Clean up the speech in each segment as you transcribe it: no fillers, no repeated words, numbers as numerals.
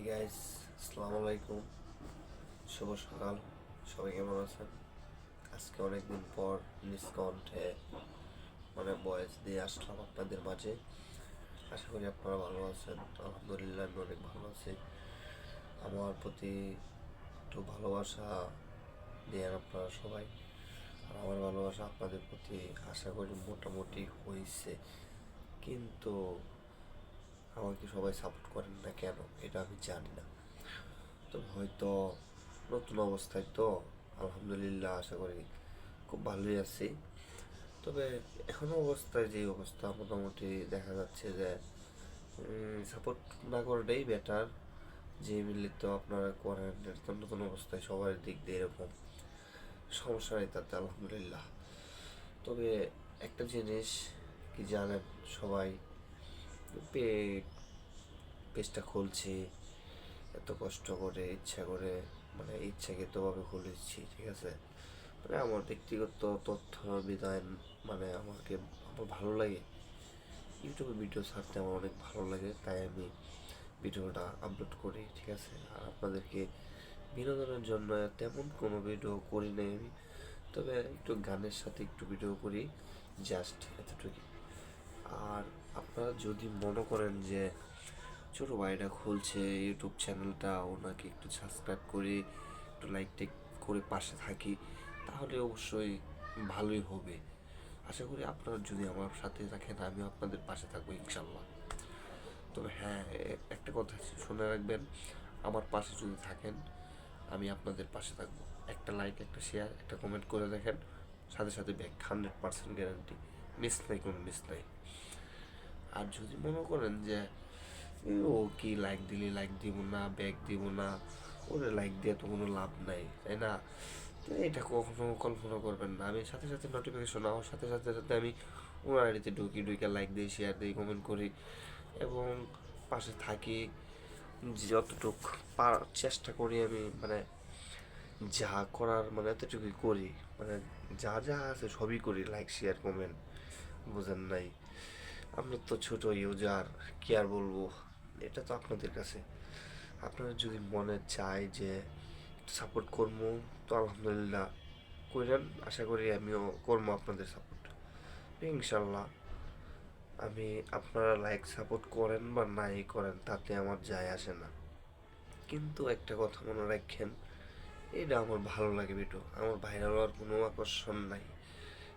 Guys, আসসালামু আলাইকুম। শুভ সকাল। সবাই কেমন আছেন? আজকে অনেকদিন পর নিজ কণ্ঠে ভয়েস দিয়ে আসলাম আপনাদের মাঝে। আশা করি আপনারা ভালো আছেন। আলহামদুলিল্লাহ, আমি অনেক ভালো আছি। আমার প্রতি একটু ভালোবাসা দেন আপনারা সবাই। আর আমার ভালোবাসা আপনাদের প্রতি আশা করি মোটামুটি হয়েছে, কিন্তু আমাকে সবাই সাপোর্ট করেন না কেন এটা আমি জানি না। তো হয়তো নতুন অবস্থায় তো আলহামদুলিল্লাহ আশা করি খুব ভালোই আছি। তবে এখনো অবস্থায় যে অবস্থা মোটামুটি দেখা যাচ্ছে যে সাপোর্ট না করাটাই বেটার। যে মিলিত আপনারা করেন এরকম নতুন অবস্থায় সবার দিক দিয়ে এরকম সমস্যা নেই তাতে আলহামদুলিল্লাহ। তবে একটা জিনিস কি জানেন সবাই, পেজটা খুলছি এত কষ্ট করে ইচ্ছা করে, ইচ্ছাকৃতভাবে খুলেছি, ঠিক আছে। আমার ব্যক্তিগত তথ্য বিধান, আমাকে আমার ভালো লাগে ইউটিউবে ভিডিও ছাড়তে, আমার অনেক ভালো লাগে, তাই আমি ভিডিওটা আপলোড করি, ঠিক আছে। আর আপনাদেরকে বিনোদনের জন্য তেমন কোনো ভিডিও করি নাই আমি, তবে একটু গানের সাথে একটু ভিডিও করি, জাস্ট এতটুকুই। আর আপনারা যদি মনে করেন যে ছোটো ভাইটা খুলছে ইউটিউব চ্যানেলটা, ওনাকে একটু সাবস্ক্রাইব করি, একটু লাইক টেক করে পাশে থাকি, তাহলে অবশ্যই ভালোই হবে। আশা করি আপনারা যদি আমার সাথে থাকেন, আমিও আপনাদের পাশে থাকবো ইনশাল্লাহ। তবে হ্যাঁ, একটা কথা শুনে রাখবেন, আমার পাশে যদি থাকেন আমি আপনাদের পাশে থাকবো। একটা লাইক, একটা শেয়ার, একটা কমেন্ট করে দেখেন, সাথে সাথে ব্যাক 100% গ্যারান্টি, মিস নাই, কোনো মিস নাই। আর যদি মনে করেন যে ও কি লাইক দিলে লাইক দিব না, ব্যাক দিব না, ওরে লাইক দিয়ে তো কোনো লাভ নাই, তাই না? তো এটা কখনো কল্পনা করবেন না। আমি সাথে সাথে নোটিফিকেশন আমার সাথে সাথে সাথে আমি ওনার আইডিতে ঢুকে লাইক দিই, শেয়ার দিই, কমেন্ট করি এবং পাশে থাকি। যতটুক চেষ্টা করি আমি, যা করার এতটুকুই করি, মানে যা যা আছে সবই করি, লাইক শেয়ার কমেন্ট, বুঝেন নাই? আমরা তো ছোট ইউজার, কি আর বলবো। এটা তো আপনাদের কাছে, আপনারা যদি মনে চায় যে সাপোর্ট করবো, তো আলহামদুলিল্লাহ করেন। আশা করি আমিও করবো আপনাদের সাপোর্ট ইনশাল্লাহ। আমি আপনারা লাইক সাপোর্ট করেন বা নাই করেন তাতে আমার যায় আসে না, কিন্তু একটা কথা মনে রাখেন, এটা আমার ভালো লাগে ভিডিও, আমার ভাইরাল হওয়ার কোনো আকর্ষণ নাই।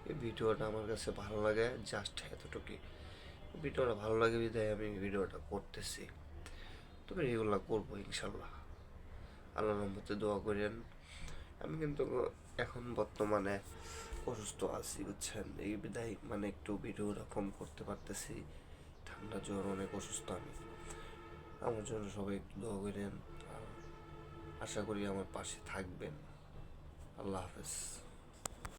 এই ভিডিওটা আমার কাছে ভালো লাগে, জাস্ট এতটুকুই। ভিডিওটা ভালো লাগে বিধায় আমি ভিডিওটা করতেছি, তবে এগুলো করবো ইনশাল্লাহ। আল্লাহর রহমতে দোয়া করেন। আমি কিন্তু এখন বর্তমানে অসুস্থ আছি, বুঝছেন, এই বিধায় একটু ভিডিও কম করতে পারতেছি। ঠান্ডা জ্বর, অনেক অসুস্থ আমি। আমার জন্য সবাই একটু দোয়া করেন, আর আশা করি আমার পাশে থাকবেন। আল্লাহ হাফেজ।